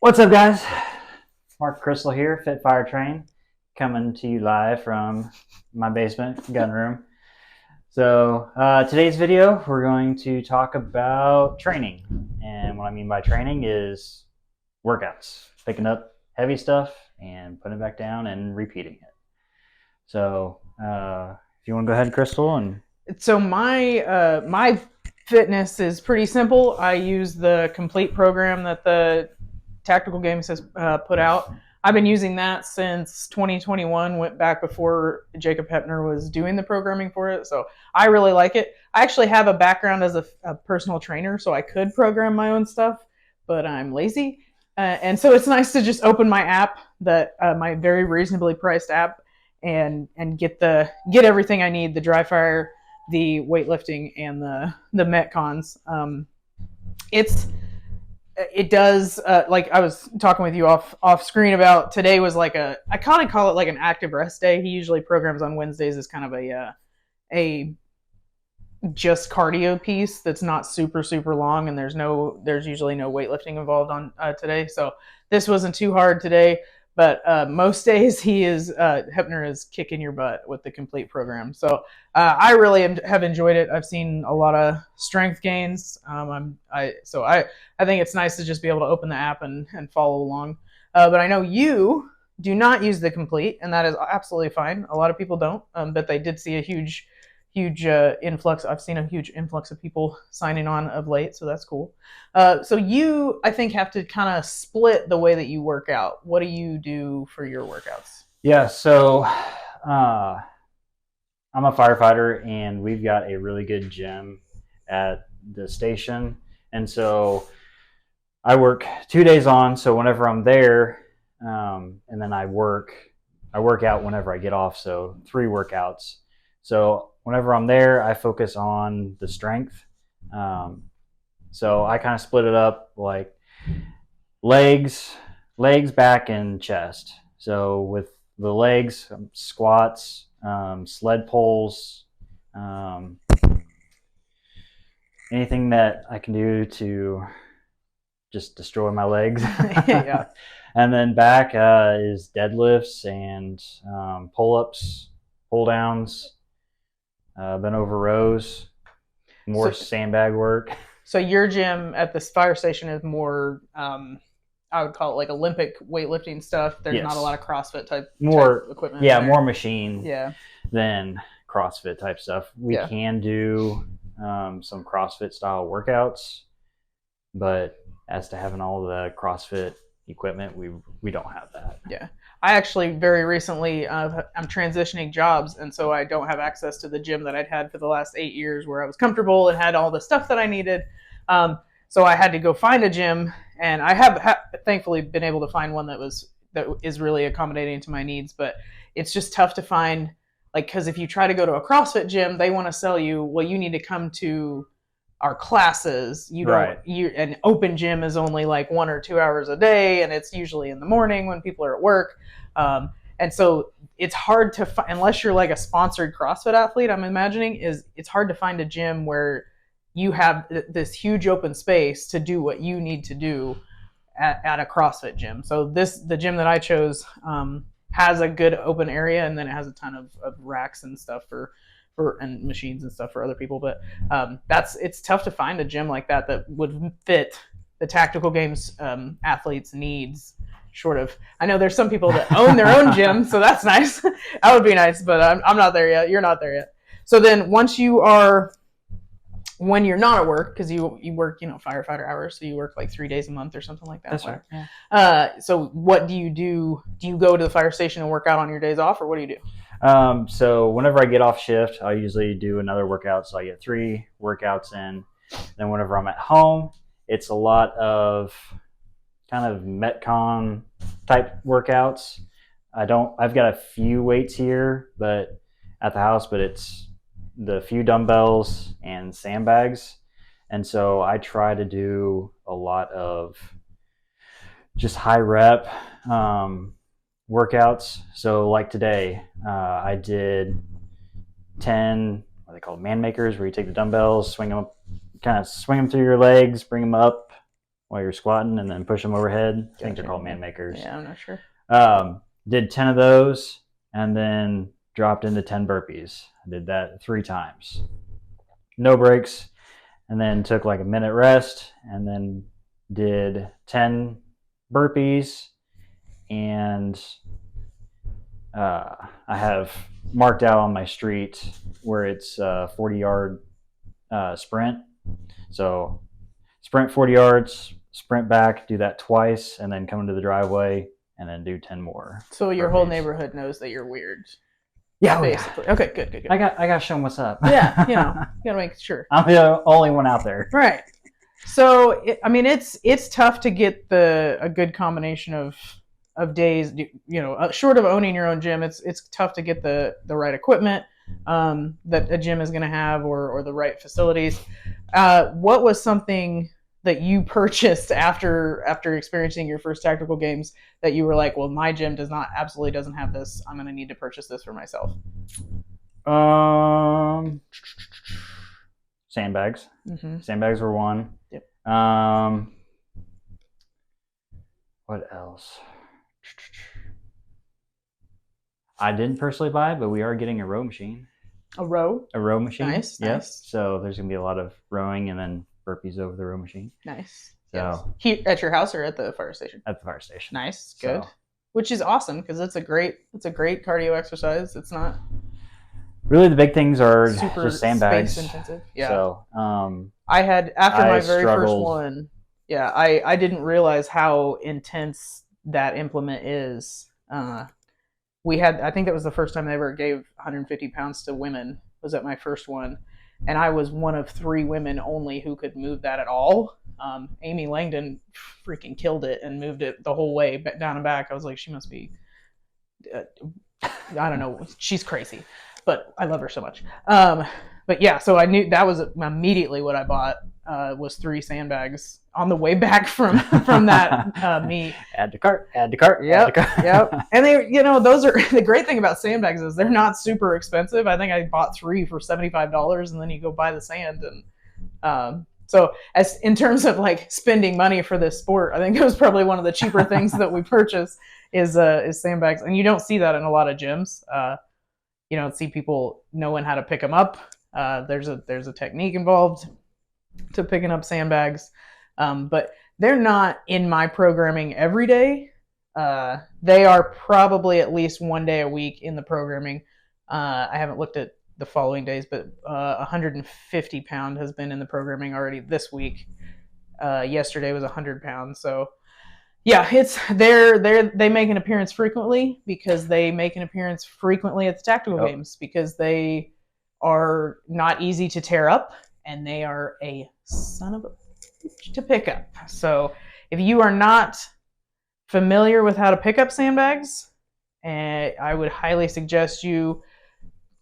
What's up, guys? Mark Crystal here, Fit Fire Train, coming to you live from my basement gun room. So today's video, we're going to talk about training. And what I mean by training is workouts, picking up heavy stuff and putting it back down and repeating it. So if you want to go ahead, Crystal, and So my fitness is pretty simple. I use the complete program that the Tactical Games has put out. I've been using that since 2021. Went back before Jacob Hepner was doing the programming for it, so I really like it. I actually have a background as a personal trainer, so I could program my own stuff, but I'm lazy, and so it's nice to just open my app, that my very reasonably priced app, and get everything I need: the dry fire, the weightlifting, and the metcons. It does, like I was talking with you off screen about, today was like I kind of call it like an active rest day. He usually programs on Wednesdays as kind of a just cardio piece that's not super long, and there's usually no weightlifting involved on today. So this wasn't too hard today, but most days Hepner is kicking your butt with the complete program. So I really have enjoyed it. I've seen a lot of strength gains. I think it's nice to just be able to open the app and follow along. But I know you do not use the complete, and that is absolutely fine. A lot of people don't, but they did see a huge influx. I've seen a huge influx of people signing on of late, so that's cool. So you, I think, have to kind of split the way that you work out. What do you do for your workouts? yeah, so I'm a firefighter, and we've got a really good gym at the station. And so I work 2 days on. So whenever I'm there, and then I work out whenever I get off. So 3 workouts. So whenever I'm there, I focus on the strength. So I kind of split it up like legs, back, and chest. So with the legs, squats, sled pulls, um, anything that I can do to just destroy my legs. Yeah. And then back is deadlifts and pull-ups, pull-downs, bent over rows, more So sandbag work. so your gym at this fire station is more, I would call it like Olympic weightlifting stuff. There's not a Yes, lot of CrossFit type more, equipment in yeah, there. more machine Yeah. than CrossFit type stuff. We Yeah. can do some CrossFit style workouts, but as to having all the CrossFit equipment, we don't have that. Yeah. I actually very recently, I'm transitioning jobs, and so I don't have access to the gym that I'd had for the last 8 years, where I was comfortable and had all the stuff that I needed. Um, so I had to go find a gym, and I have thankfully been able to find one that is really accommodating to my needs. But it's just tough to find, like, because if you try to go to a CrossFit gym, they want to sell you, well, you need to come to our classes. You don't, Right. an open gym is only like 1 or 2 hours a day, and it's usually in the morning when people are at work. um, and so it's hard to unless you're like a sponsored CrossFit athlete, I'm imagining, is it's hard to find a gym where you have this huge open space to do what you need to do at a CrossFit gym. So the gym that I chose, has a good open area, and then it has a ton of racks and stuff and machines and stuff for other people. But it's tough to find a gym like that that would fit the Tactical Games athletes' needs. Short of, I know there's some people that own their own gym, so that's nice. That would be nice, but I'm not there yet. You're not there yet. So then when you're not at work, because you work, firefighter hours, so you work like 3 days a month or something like that. That's right. Yeah. So what do you do? Do you go to the fire station and work out on your days off, or what do you do? So whenever I get off shift, I usually do another workout. So I get 3 workouts in. Then whenever I'm at home, it's a lot of kind of Metcon type workouts. I've got a few weights here, but at the house, but it's the few dumbbells and sandbags. And so I try to do a lot of just high rep workouts. So like today, I did 10, what are they called, man makers, where you take the dumbbells, swing them up, kind of swing them through your legs, bring them up while you're squatting, and then push them overhead. I think they're Gotcha. called man makers. Yeah, I'm not sure. Did 10 of those, and then dropped into 10 burpees. I did that 3 times. No breaks, and then took like a minute rest, and then did 10 burpees, and I have marked out on my street where it's a 40-yard sprint. So sprint 40 yards, sprint back, do that twice, and then come into the driveway and then do 10 more. So your whole burpees. neighborhood knows that you're weird. Yeah, basically. Okay, good. I got to show them what's up. Yeah, you gotta make sure. I'm the only one out there. Right. So it's tough to get a good combination of days. Short of owning your own gym, it's tough to get the right equipment that a gym is going to have, or the right facilities. What was something that you purchased after experiencing your first tactical games that you were like, well, my gym absolutely doesn't have this. I'm going to need to purchase this for myself. Sandbags. Mm-hmm. Sandbags were one. Yep. What else? I didn't personally buy, but we are getting a row machine. A row? A row machine. Nice. Yep. Nice. So there's going to be a lot of rowing and then burpees over the row machine. Nice. So yes. Here at your house or at the fire station? At the fire station. Nice. Good. So, which is awesome because it's a great cardio exercise. It's not really the big things are super just sandbags. space intensive. Yeah. So I had after my very first struggled. one. Yeah, I didn't realize how intense that implement is. We had, I think that was the first time they ever gave 150 pounds to women, was at my first one. And I was one of 3 women only who could move that at all. Amy Langdon freaking killed it and moved it the whole way down and back. I was like, she must be, I don't know, she's crazy, but I love her so much. But yeah, so I knew that was immediately what I bought, was 3 sandbags on the way back from that meet. Add to cart. Yep, add to cart. yep. And they, those are the great thing about sandbags is they're not super expensive. I think I bought 3 for $75, and then you go buy the sand. And so, as in terms of like spending money for this sport, I think it was probably one of the cheaper things that we purchased is sandbags, and you don't see that in a lot of gyms. You don't see people knowing how to pick them up. There's a technique involved to picking up sandbags. But they're not in my programming every day. They are probably at least one day a week in the programming. I haven't looked at the following days, but 150 pound has been in the programming already this week. Yesterday was 100 pounds. So yeah, they make an appearance frequently because they make an appearance frequently at the tactical games because they are not easy to tear up and they are a son of a to pick up. So if you are not familiar with how to pick up sandbags, I would highly suggest you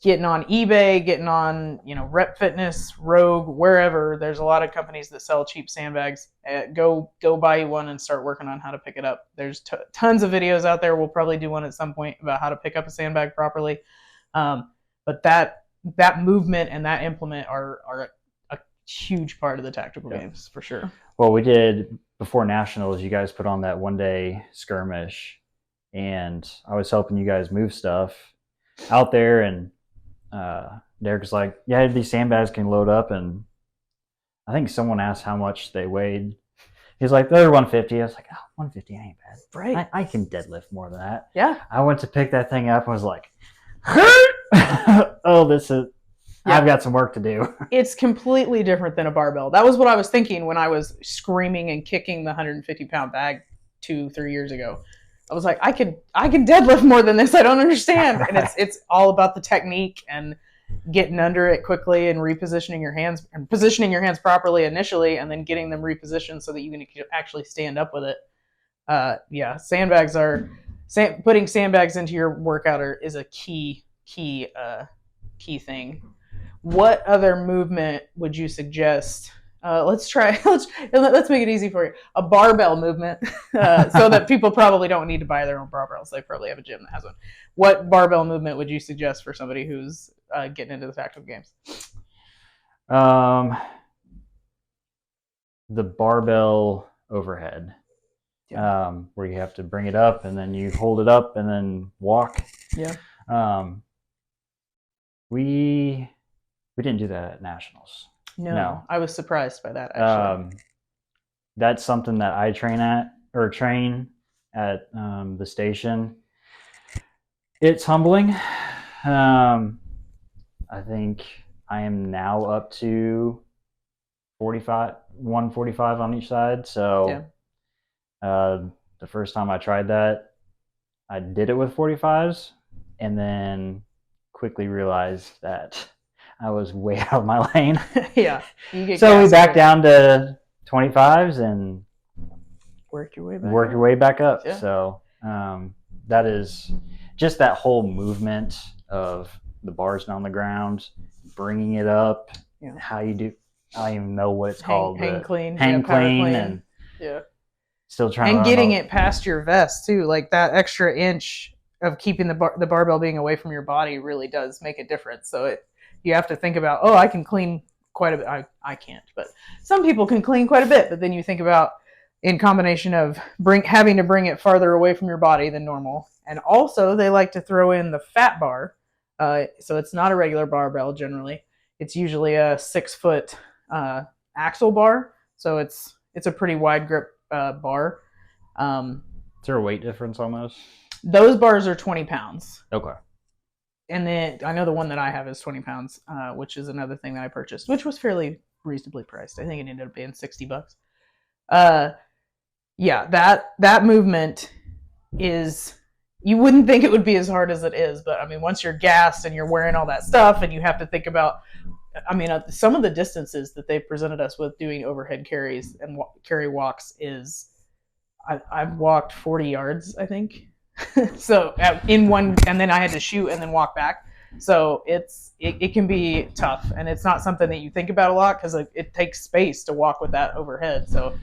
getting on eBay, getting on Rep Fitness, Rogue, wherever. There's a lot of companies that sell cheap sandbags. Go buy you one and start working on how to pick it up. There's tons of videos out there. We'll probably do one at some point about how to pick up a sandbag properly. But that movement and that implement are a huge part of the tactical games for sure. Well, we did before nationals. You guys put on that 1-day skirmish, and I was helping you guys move stuff out there. And Derek was like, "Yeah, these sandbags can load up." And I think someone asked how much they weighed. He's like, "They're 150." I was like, "Oh, 150 ain't bad. Right? I can deadlift more than that." Yeah. I went to pick that thing up and was like, "Oh, this is." Yeah. I've got some work to do. It's completely different than a barbell. That was what I was thinking when I was screaming and kicking the 150-pound bag 2-3 years ago. I was like, I can deadlift more than this. I don't understand. And it's all about the technique and getting under it quickly and repositioning your hands and positioning your hands properly initially, and then getting them repositioned so that you can actually stand up with it. Sandbags putting sandbags into your workout is a key thing. What other movement would you suggest? Let's make it easy for you. A barbell movement, so that people probably don't need to buy their own barbells. They probably have a gym that has one. What barbell movement would you suggest for somebody who's getting into the tactical games? The barbell overhead, Yeah. where you have to bring it up and then you hold it up and then walk. Yeah. We didn't do that at nationals. No, I was surprised by that actually. That's something that I train at the station. It's humbling. I think I am now up to 145 on each side. So the first time I tried that, I did it with 45s and then quickly realized that I was way out of my lane. Yeah. So we backed down to 25s and work your way back up. Yeah. So that is just that whole movement of the bars on the ground, bringing it up, how you do. I don't even know what it's called. Hang clean. Hang clean. And still trying and getting it past your vest too. Like that extra inch of keeping the barbell being away from your body really does make a difference. So you have to think about, I can clean quite a bit. I can't, but some people can clean quite a bit. But then you think about in combination of having to bring it farther away from your body than normal. And also they like to throw in the fat bar. So it's not a regular barbell generally. It's usually a 6-foot axle bar. So it's a pretty wide grip bar. Is there a weight difference on those? Those bars are 20 pounds. Okay. And then I know the one that I have is 20 pounds, which is another thing that I purchased, which was fairly reasonably priced. I think it ended up being $60. Yeah, that movement is, you wouldn't think it would be as hard as it is, but I mean, once you're gassed and you're wearing all that stuff and you have to think about, I mean, some of the distances that they presented us with doing overhead carries and carry walks is, I've walked 40 yards, I think. So in one, and then I had to shoot and then walk back. So it can be tough, and it's not something that you think about a lot because it takes space to walk with that overhead. So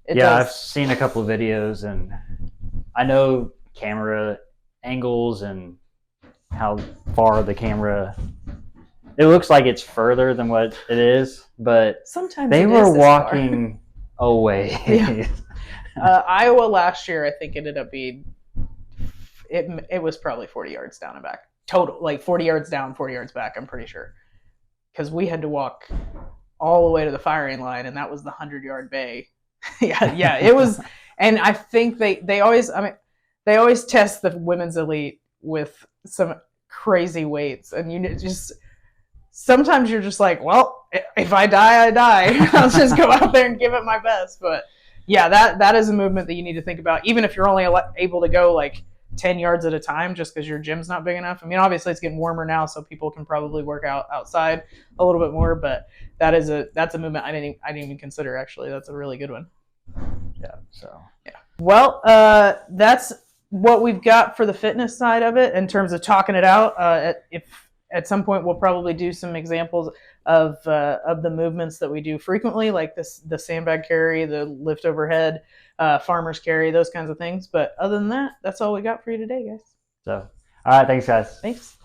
I've seen a couple of videos, and I know camera angles and how far the camera. It looks like it's further than what it is, but sometimes they were walking away. Yeah. Iowa last year, I think ended up being. It was probably 40 yards down and back total, like 40 yards down, 40 yards back. I'm pretty sure because we had to walk all the way to the firing line, and that was the 100-yard bay. yeah, it was. And I think they always test the women's elite with some crazy weights, and sometimes you're just like, well, if I die, I die. I'll just go out there and give it my best. But yeah, that is a movement that you need to think about, even if you're only able to go like 10 yards at a time just because your gym's not big enough. I mean, obviously it's getting warmer now, so people can probably work out outside a little bit more, but that's a movement I didn't even consider, actually. That's a really good one. Yeah. Well, that's what we've got for the fitness side of it in terms of talking it out. If at some point we'll probably do some examples of the movements that we do frequently, like the sandbag carry, the lift overhead, farmer's carry, those kinds of things. But other than that, that's all we got for you today, guys. So, all right, thanks, guys. Thanks.